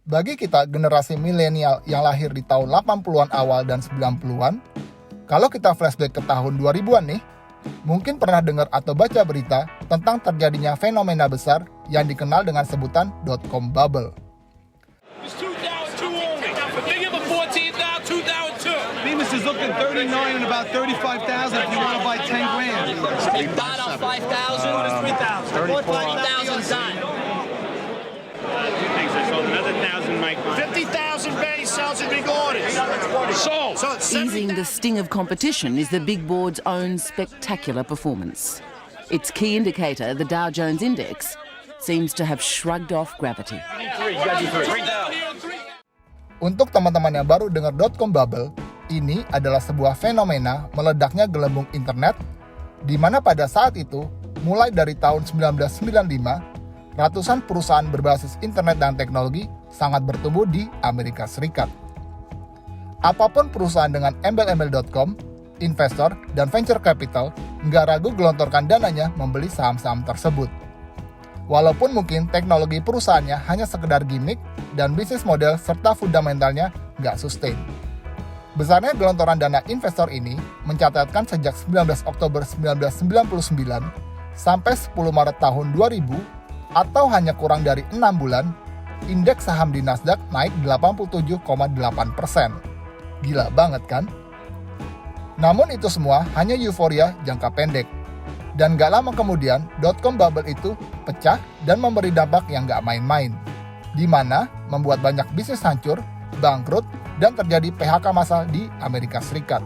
Bagi kita generasi milenial yang lahir di tahun 80-an awal dan 90-an, kalau kita flashback ke tahun 2000-an nih, mungkin pernah dengar atau baca berita tentang terjadinya fenomena besar yang dikenal dengan sebutan .com bubble. It's 2002 only. But they give a 14 now, 2002. Bemis is looking 39 and about 35,000 if you want to buy 10 grand. Dot on 5,000. 3,000. 4,000 done. Thanks. I sold another 1,000 mic. 50,000 base sells in big orders. Sold. So it's Easing the sting of competition is the big board's own spectacular performance. Its key indicator, the Dow Jones Index, seems to have shrugged off gravity. Untuk teman-teman yang baru dengar .com bubble, ini adalah sebuah fenomena meledaknya gelembung internet, di mana pada saat itu, mulai dari tahun 1995, ratusan perusahaan berbasis internet dan teknologi sangat bertumbuh di Amerika Serikat. Apapun perusahaan dengan embel-embel.com, investor, dan venture capital nggak ragu gelontorkan dananya membeli saham-saham tersebut. Walaupun mungkin teknologi perusahaannya hanya sekedar gimmick dan bisnis model serta fundamentalnya nggak sustain. Besarnya gelontoran dana investor ini mencatatkan sejak 19 Oktober 1999 sampai 10 Maret tahun 2000 atau hanya kurang dari 6 bulan, indeks saham di Nasdaq naik 87,8%. Gila banget kan? Namun itu semua hanya euforia jangka pendek. Dan gak lama kemudian, .com bubble itu pecah dan memberi dampak yang gak main-main, di mana membuat banyak bisnis hancur, bangkrut, dan terjadi PHK massal di Amerika Serikat.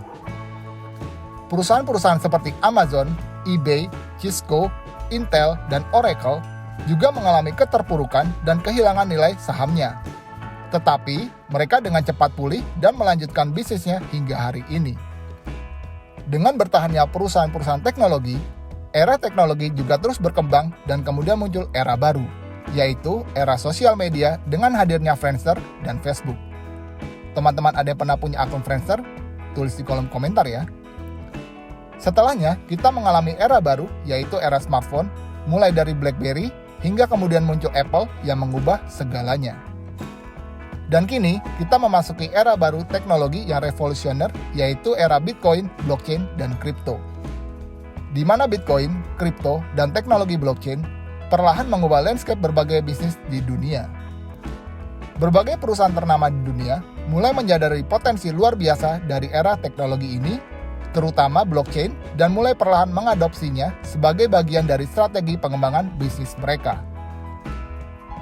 Perusahaan-perusahaan seperti Amazon, eBay, Cisco, Intel, dan Oracle juga mengalami keterpurukan dan kehilangan nilai sahamnya. Tetapi, mereka dengan cepat pulih dan melanjutkan bisnisnya hingga hari ini. Dengan bertahannya perusahaan-perusahaan teknologi, era teknologi juga terus berkembang dan kemudian muncul era baru, yaitu era sosial media dengan hadirnya Friendster dan Facebook. Teman-teman ada yang pernah punya akun Friendster? Tulis di kolom komentar ya. Setelahnya, kita mengalami era baru, yaitu era smartphone, mulai dari BlackBerry, hingga kemudian muncul Apple yang mengubah segalanya. Dan kini, kita memasuki era baru teknologi yang revolusioner, yaitu era Bitcoin, blockchain, dan kripto. Di mana Bitcoin, kripto, dan teknologi blockchain perlahan mengubah landscape berbagai bisnis di dunia. Berbagai perusahaan ternama di dunia mulai menyadari potensi luar biasa dari era teknologi ini, terutama blockchain, dan mulai perlahan mengadopsinya sebagai bagian dari strategi pengembangan bisnis mereka.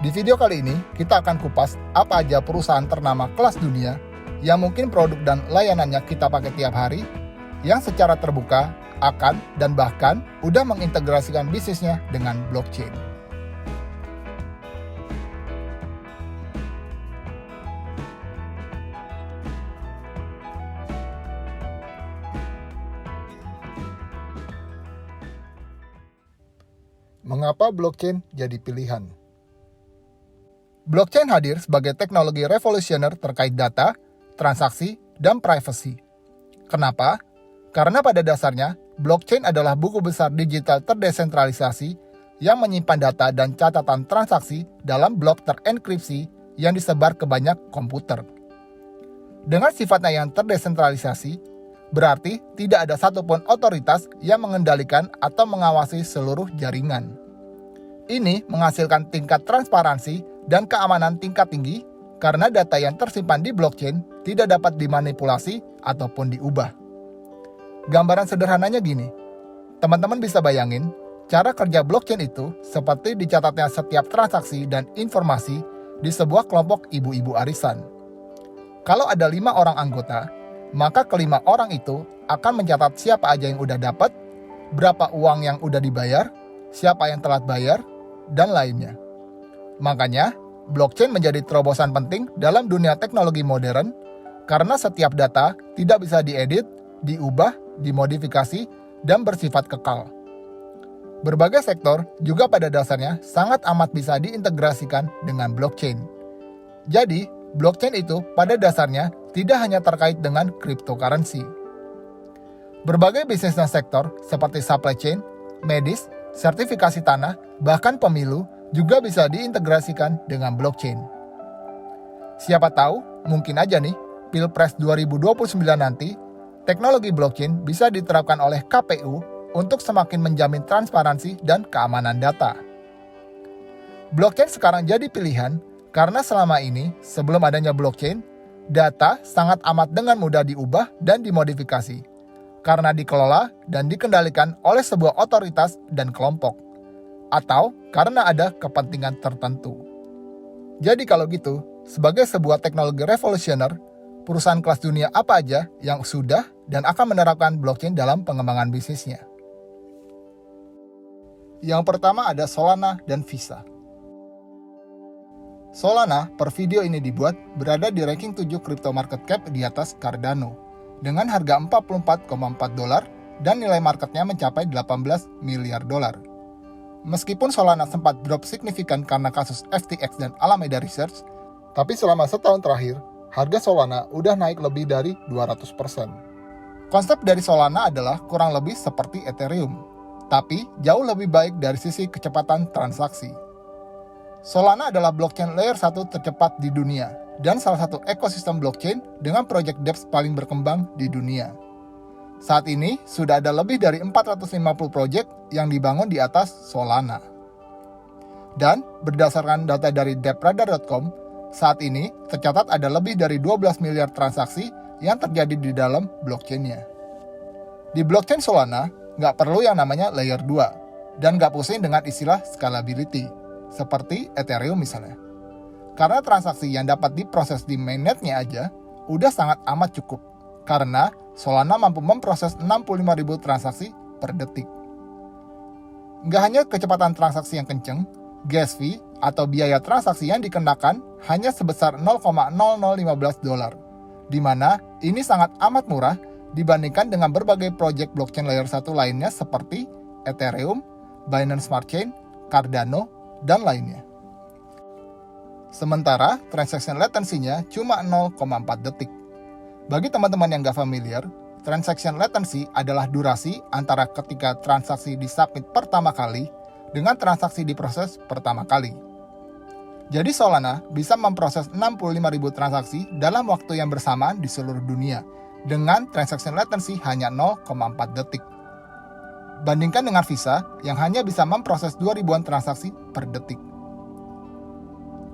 Di video kali ini, kita akan kupas apa aja perusahaan ternama kelas dunia yang mungkin produk dan layanannya kita pakai tiap hari, yang secara terbuka akan dan bahkan udah mengintegrasikan bisnisnya dengan blockchain. Mengapa blockchain jadi pilihan? Blockchain hadir sebagai teknologi revolusioner terkait data, transaksi, dan privacy. Kenapa? Karena pada dasarnya, blockchain adalah buku besar digital terdesentralisasi yang menyimpan data dan catatan transaksi dalam blok terenkripsi yang disebar ke banyak komputer. Dengan sifatnya yang terdesentralisasi, berarti tidak ada satupun otoritas yang mengendalikan atau mengawasi seluruh jaringan. Ini menghasilkan tingkat transparansi dan keamanan tingkat tinggi karena data yang tersimpan di blockchain tidak dapat dimanipulasi ataupun diubah. Gambaran sederhananya gini, teman-teman bisa bayangin cara kerja blockchain itu seperti dicatatnya setiap transaksi dan informasi di sebuah kelompok ibu-ibu arisan. Kalau ada 5 orang anggota, maka kelima orang itu akan mencatat siapa aja yang udah dapat, berapa uang yang udah dibayar, siapa yang telat bayar, dan lainnya. Makanya, blockchain menjadi terobosan penting dalam dunia teknologi modern karena setiap data tidak bisa diedit, diubah, dimodifikasi, dan bersifat kekal. Berbagai sektor juga pada dasarnya sangat amat bisa diintegrasikan dengan blockchain. Jadi, blockchain itu pada dasarnya tidak hanya terkait dengan cryptocurrency. Berbagai bisnis dan sektor seperti supply chain, medis, sertifikasi tanah, bahkan pemilu juga bisa diintegrasikan dengan blockchain. Siapa tahu, mungkin aja nih, Pilpres 2029 nanti, teknologi blockchain bisa diterapkan oleh KPU untuk semakin menjamin transparansi dan keamanan data. Blockchain sekarang jadi pilihan karena selama ini, sebelum adanya blockchain, data sangat amat dengan mudah diubah dan dimodifikasi karena dikelola dan dikendalikan oleh sebuah otoritas dan kelompok, atau karena ada kepentingan tertentu. Jadi kalau gitu, sebagai sebuah teknologi revolusioner, perusahaan kelas dunia apa aja yang sudah dan akan menerapkan blockchain dalam pengembangan bisnisnya? Yang pertama ada Solana dan Visa. Solana per video ini dibuat berada di ranking 7 crypto market cap di atas Cardano dengan harga $44,4 dan nilai marketnya mencapai $18 miliar. Meskipun Solana sempat drop signifikan karena kasus FTX dan Alameda Research, tapi selama setahun terakhir, harga Solana udah naik lebih dari 200%. Konsep dari Solana adalah kurang lebih seperti Ethereum, tapi jauh lebih baik dari sisi kecepatan transaksi. Solana adalah blockchain layer 1 tercepat di dunia, dan salah satu ekosistem blockchain dengan project dApps paling berkembang di dunia. Saat ini, sudah ada lebih dari 450 proyek yang dibangun di atas Solana. Dan, berdasarkan data dari depradar.com, saat ini tercatat ada lebih dari 12 miliar transaksi yang terjadi di dalam blockchain-nya. Di blockchain Solana, nggak perlu yang namanya layer 2, dan nggak pusing dengan istilah scalability, seperti Ethereum misalnya. Karena transaksi yang dapat diproses di mainnetnya aja, udah sangat amat cukup, karena Solana mampu memproses 65.000 transaksi per detik. Nggak hanya kecepatan transaksi yang kenceng, gas fee atau biaya transaksi yang dikenakan hanya sebesar $0,0015, di mana ini sangat amat murah dibandingkan dengan berbagai proyek blockchain layer 1 lainnya seperti Ethereum, Binance Smart Chain, Cardano, dan lainnya. Sementara transaction latency-nya cuma 0,4 detik. Bagi teman-teman yang nggak familiar, transaction latency adalah durasi antara ketika transaksi disubmit pertama kali dengan transaksi diproses pertama kali. Jadi Solana bisa memproses 65.000 transaksi dalam waktu yang bersamaan di seluruh dunia dengan transaction latency hanya 0,4 detik. Bandingkan dengan Visa yang hanya bisa memproses 2.000-an transaksi per detik.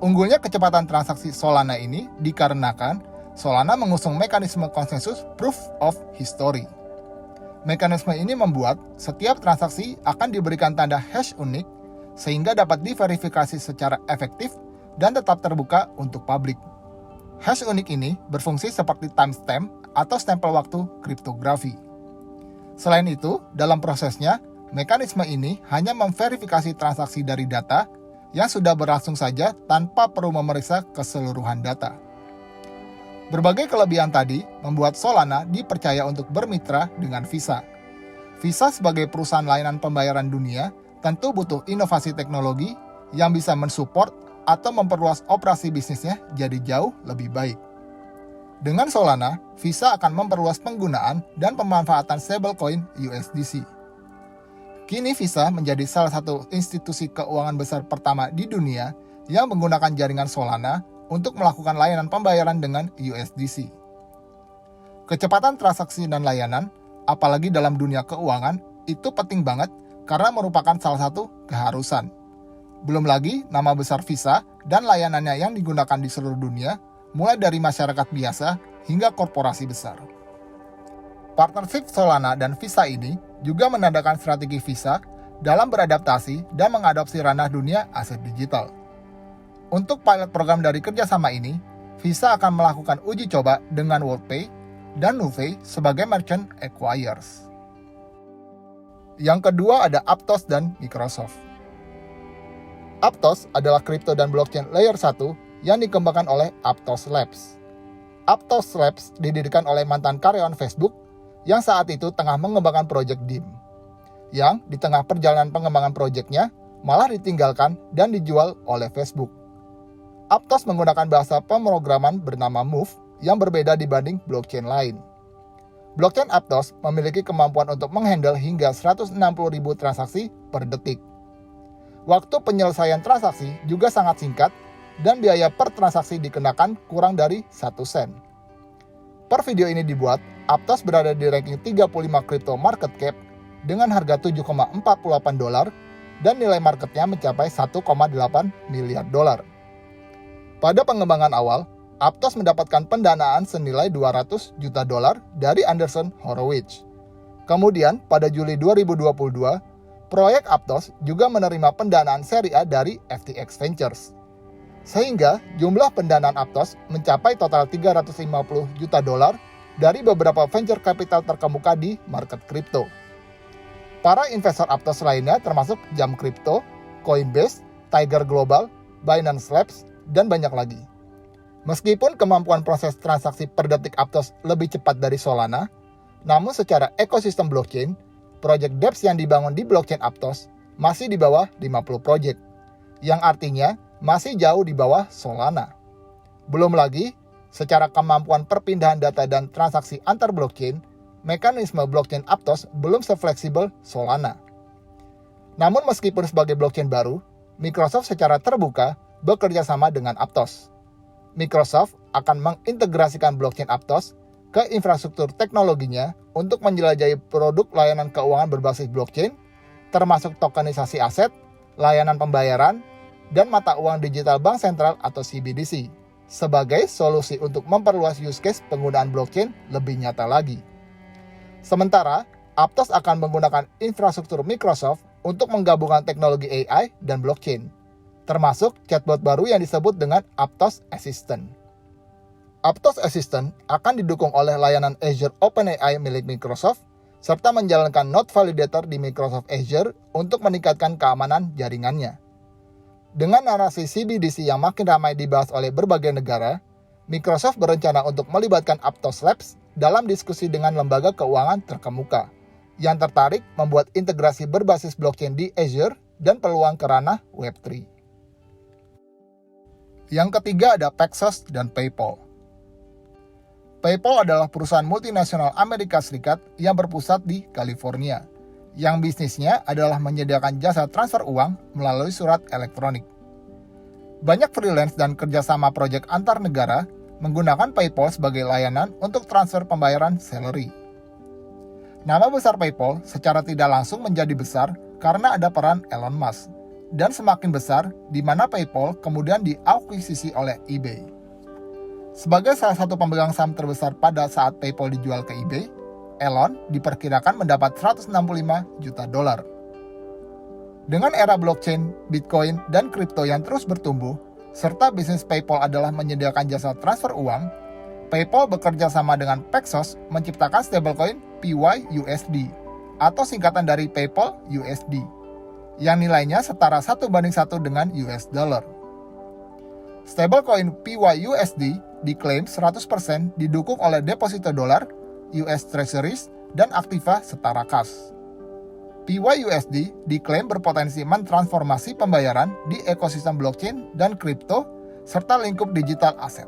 Unggulnya kecepatan transaksi Solana ini dikarenakan Solana mengusung mekanisme konsensus Proof of History. Mekanisme ini membuat setiap transaksi akan diberikan tanda hash unik sehingga dapat diverifikasi secara efektif dan tetap terbuka untuk publik. Hash unik ini berfungsi seperti timestamp atau stempel waktu kriptografi. Selain itu, dalam prosesnya, mekanisme ini hanya memverifikasi transaksi dari data yang sudah berlangsung saja tanpa perlu memeriksa keseluruhan data. Berbagai kelebihan tadi membuat Solana dipercaya untuk bermitra dengan Visa. Visa sebagai perusahaan layanan pembayaran dunia tentu butuh inovasi teknologi yang bisa mensupport atau memperluas operasi bisnisnya jadi jauh lebih baik. Dengan Solana, Visa akan memperluas penggunaan dan pemanfaatan stablecoin USDC. Kini Visa menjadi salah satu institusi keuangan besar pertama di dunia yang menggunakan jaringan Solana untuk melakukan layanan pembayaran dengan USDC. Kecepatan transaksi dan layanan, apalagi dalam dunia keuangan, itu penting banget karena merupakan salah satu keharusan. Belum lagi nama besar Visa dan layanannya yang digunakan di seluruh dunia, mulai dari masyarakat biasa hingga korporasi besar. Partnership Solana dan Visa ini juga menandakan strategi Visa dalam beradaptasi dan mengadopsi ranah dunia aset digital. Untuk pilot program dari kerjasama ini, Visa akan melakukan uji coba dengan WorldPay dan Nuvei sebagai merchant acquirers. Yang kedua ada Aptos dan Microsoft. Aptos adalah kripto dan blockchain layer 1 yang dikembangkan oleh Aptos Labs. Aptos Labs didirikan oleh mantan karyawan Facebook yang saat itu tengah mengembangkan proyek DIM, yang di tengah perjalanan pengembangan proyeknya malah ditinggalkan dan dijual oleh Facebook. Aptos menggunakan bahasa pemrograman bernama Move yang berbeda dibanding blockchain lain. Blockchain Aptos memiliki kemampuan untuk menghandle hingga 160.000 transaksi per detik. Waktu penyelesaian transaksi juga sangat singkat dan biaya per transaksi dikenakan kurang dari 1 sen. Per video ini dibuat, Aptos berada di ranking 35 crypto market cap dengan harga $7,48 dan nilai marketnya mencapai $1,8 miliar. Pada pengembangan awal, Aptos mendapatkan pendanaan senilai $200 juta dari Andreessen Horowitz. Kemudian, pada Juli 2022, proyek Aptos juga menerima pendanaan seri A dari FTX Ventures. Sehingga jumlah pendanaan Aptos mencapai total $350 juta dari beberapa venture capital terkemuka di market kripto. Para investor Aptos lainnya termasuk Jam Crypto, Coinbase, Tiger Global, Binance Labs, dan banyak lagi. Meskipun kemampuan proses transaksi per detik Aptos lebih cepat dari Solana, namun secara ekosistem blockchain, proyek dApps yang dibangun di blockchain Aptos masih di bawah 50 proyek, yang artinya masih jauh di bawah Solana. Belum lagi, secara kemampuan perpindahan data dan transaksi antar blockchain, mekanisme blockchain Aptos belum sefleksibel Solana. Namun meskipun sebagai blockchain baru, Microsoft secara terbuka bekerja sama dengan Aptos. Microsoft akan mengintegrasikan blockchain Aptos ke infrastruktur teknologinya untuk menjelajahi produk layanan keuangan berbasis blockchain, termasuk tokenisasi aset, layanan pembayaran, dan mata uang digital bank sentral atau CBDC, sebagai solusi untuk memperluas use case penggunaan blockchain lebih nyata lagi. Sementara, Aptos akan menggunakan infrastruktur Microsoft untuk menggabungkan teknologi AI dan blockchain, termasuk chatbot baru yang disebut dengan Aptos Assistant. Aptos Assistant akan didukung oleh layanan Azure OpenAI milik Microsoft, serta menjalankan Node Validator di Microsoft Azure untuk meningkatkan keamanan jaringannya. Dengan narasi CBDC yang makin ramai dibahas oleh berbagai negara, Microsoft berencana untuk melibatkan Aptos Labs dalam diskusi dengan lembaga keuangan terkemuka, yang tertarik membuat integrasi berbasis blockchain di Azure dan peluang ke ranah Web3. Yang ketiga ada Paxos dan PayPal. PayPal adalah perusahaan multinasional Amerika Serikat yang berpusat di California, yang bisnisnya adalah menyediakan jasa transfer uang melalui surat elektronik. Banyak freelance dan kerjasama proyek antar negara menggunakan PayPal sebagai layanan untuk transfer pembayaran salary. Nama besar PayPal secara tidak langsung menjadi besar karena ada peran Elon Musk, dan semakin besar di mana PayPal kemudian diakuisisi oleh eBay. Sebagai salah satu pemegang saham terbesar pada saat PayPal dijual ke eBay, Elon diperkirakan mendapat $165 juta. Dengan era blockchain, Bitcoin, dan kripto yang terus bertumbuh, serta bisnis PayPal adalah menyediakan jasa transfer uang, PayPal bekerja sama dengan Paxos menciptakan stablecoin PYUSD, atau singkatan dari PayPal USD, yang nilainya setara 1:1 dengan US dollar. Stablecoin PYUSD diklaim 100% didukung oleh deposito dolar, US Treasuries, dan aktiva setara kas. PYUSD diklaim berpotensi mentransformasi pembayaran di ekosistem blockchain dan kripto, serta lingkup digital aset.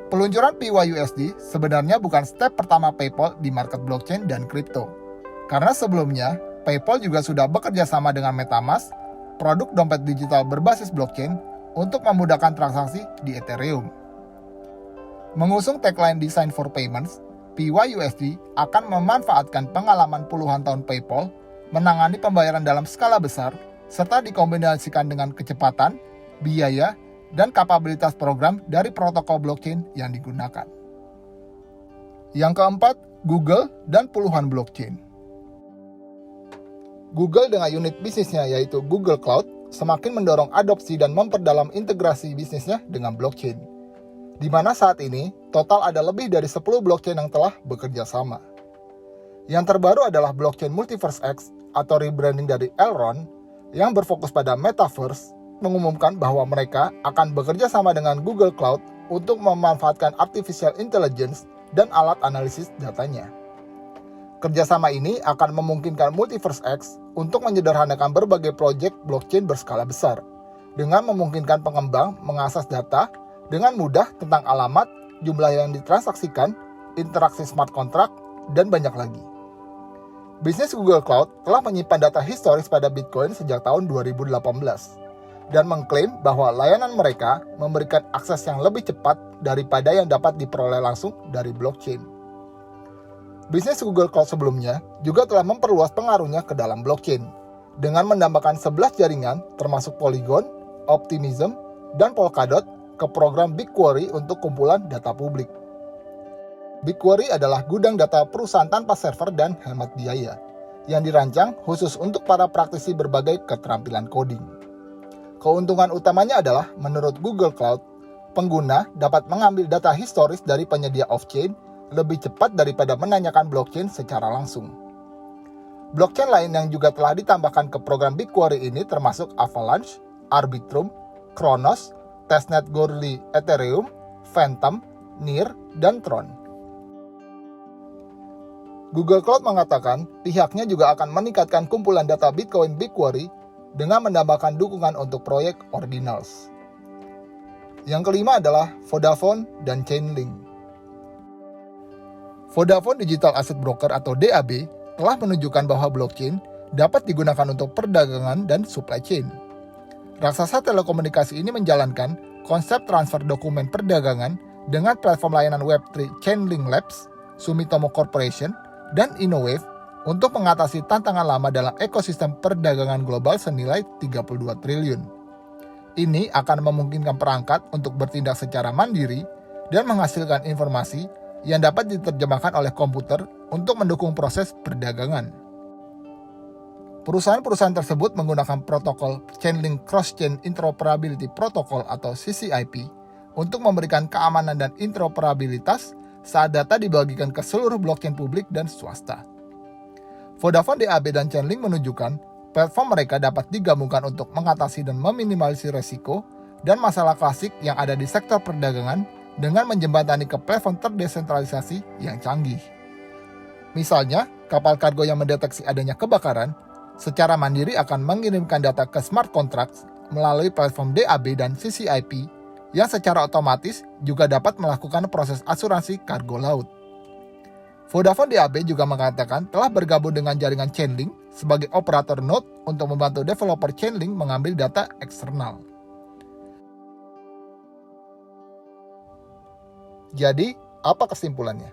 Peluncuran PYUSD sebenarnya bukan step pertama PayPal di market blockchain dan kripto, karena sebelumnya PayPal juga sudah bekerja sama dengan MetaMask, produk dompet digital berbasis blockchain, untuk memudahkan transaksi di Ethereum. Mengusung tagline Design for Payments, PYUSD akan memanfaatkan pengalaman puluhan tahun PayPal menangani pembayaran dalam skala besar, serta dikombinasikan dengan kecepatan, biaya, dan kapabilitas program dari protokol blockchain yang digunakan. Yang keempat, Google dan puluhan blockchain. Google dengan unit bisnisnya yaitu Google Cloud semakin mendorong adopsi dan memperdalam integrasi bisnisnya dengan blockchain, di mana saat ini total ada lebih dari 10 blockchain yang telah bekerja sama. Yang terbaru adalah blockchain Multiverse X atau rebranding dari Elrond yang berfokus pada Metaverse, mengumumkan bahwa mereka akan bekerja sama dengan Google Cloud untuk memanfaatkan artificial intelligence dan alat analisis datanya. Kerjasama ini akan memungkinkan Multiverse X untuk menyederhanakan berbagai proyek blockchain berskala besar, dengan memungkinkan pengembang mengakses data dengan mudah tentang alamat, jumlah yang ditransaksikan, interaksi smart contract, dan banyak lagi. Bisnis Google Cloud telah menyimpan data historis pada Bitcoin sejak tahun 2018, dan mengklaim bahwa layanan mereka memberikan akses yang lebih cepat daripada yang dapat diperoleh langsung dari blockchain. Bisnis Google Cloud sebelumnya juga telah memperluas pengaruhnya ke dalam blockchain dengan menambahkan 11 jaringan termasuk Polygon, Optimism, dan Polkadot ke program BigQuery untuk kumpulan data publik. BigQuery adalah gudang data perusahaan tanpa server dan hemat biaya, yang dirancang khusus untuk para praktisi berbagai keterampilan coding. Keuntungan utamanya adalah, menurut Google Cloud, pengguna dapat mengambil data historis dari penyedia off-chain lebih cepat daripada menanyakan blockchain secara langsung. Blockchain lain yang juga telah ditambahkan ke program BigQuery ini termasuk Avalanche, Arbitrum, Kronos, Testnet Goerli Ethereum, Phantom, NEAR, dan Tron. Google Cloud mengatakan pihaknya juga akan meningkatkan kumpulan data Bitcoin BigQuery dengan menambahkan dukungan untuk proyek Ordinals. Yang kelima adalah Vodafone dan Chainlink. Vodafone Digital Asset Broker atau DAB telah menunjukkan bahwa blockchain dapat digunakan untuk perdagangan dan supply chain. Raksasa telekomunikasi ini menjalankan konsep transfer dokumen perdagangan dengan platform layanan Web3 Chainlink Labs, Sumitomo Corporation, dan Innowave untuk mengatasi tantangan lama dalam ekosistem perdagangan global senilai 32 triliun. Ini akan memungkinkan perangkat untuk bertindak secara mandiri dan menghasilkan informasi yang dapat diterjemahkan oleh komputer untuk mendukung proses perdagangan. Perusahaan-perusahaan tersebut menggunakan protokol Chainlink Cross-Chain Interoperability Protocol atau CCIP untuk memberikan keamanan dan interoperabilitas saat data dibagikan ke seluruh blockchain publik dan swasta. Vodafone DAB dan Chainlink menunjukkan platform mereka dapat digabungkan untuk mengatasi dan meminimalisir resiko dan masalah klasik yang ada di sektor perdagangan dengan menjembatani ke platform terdesentralisasi yang canggih. Misalnya, kapal kargo yang mendeteksi adanya kebakaran secara mandiri akan mengirimkan data ke smart contracts melalui platform DAB dan CCIP yang secara otomatis juga dapat melakukan proses asuransi kargo laut. Vodafone DAB juga mengatakan telah bergabung dengan jaringan Chainlink sebagai operator node untuk membantu developer Chainlink mengambil data eksternal. Jadi, apa kesimpulannya?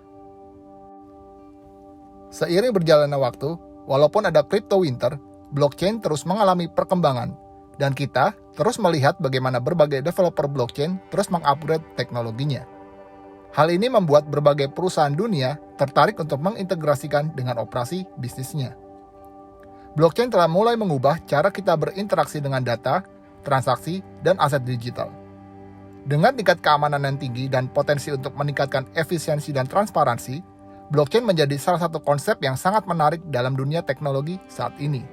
Seiring berjalannya waktu, walaupun ada crypto winter, blockchain terus mengalami perkembangan, dan kita terus melihat bagaimana berbagai developer blockchain terus mengupgrade teknologinya. Hal ini membuat berbagai perusahaan dunia tertarik untuk mengintegrasikan dengan operasi bisnisnya. Blockchain telah mulai mengubah cara kita berinteraksi dengan data, transaksi, dan aset digital. Dengan tingkat keamanan yang tinggi dan potensi untuk meningkatkan efisiensi dan transparansi, blockchain menjadi salah satu konsep yang sangat menarik dalam dunia teknologi saat ini.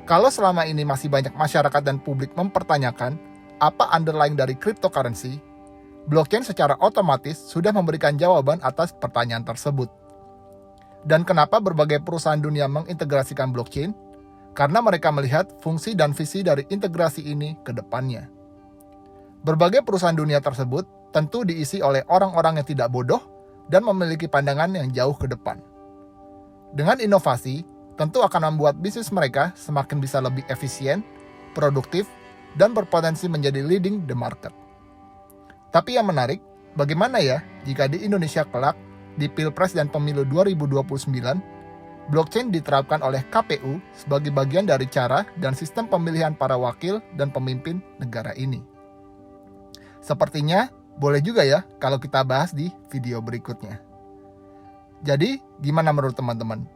Kalau selama ini masih banyak masyarakat dan publik mempertanyakan apa underlying dari cryptocurrency, blockchain secara otomatis sudah memberikan jawaban atas pertanyaan tersebut. Dan kenapa berbagai perusahaan dunia mengintegrasikan blockchain? Karena mereka melihat fungsi dan visi dari integrasi ini ke depannya. Berbagai perusahaan dunia tersebut tentu diisi oleh orang-orang yang tidak bodoh dan memiliki pandangan yang jauh ke depan. Dengan inovasi, tentu akan membuat bisnis mereka semakin bisa lebih efisien, produktif, dan berpotensi menjadi leading the market. Tapi yang menarik, bagaimana ya jika di Indonesia kelak, di Pilpres dan Pemilu 2029, blockchain diterapkan oleh KPU sebagai bagian dari cara dan sistem pemilihan para wakil dan pemimpin negara ini? Sepertinya boleh juga ya kalau kita bahas di video berikutnya. Jadi, gimana menurut teman-teman?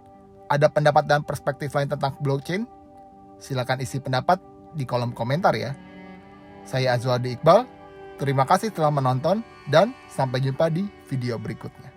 Ada pendapat dan perspektif lain tentang blockchain? Silakan isi pendapat di kolom komentar ya. Saya Azwardi Iqbal, terima kasih telah menonton dan sampai jumpa di video berikutnya.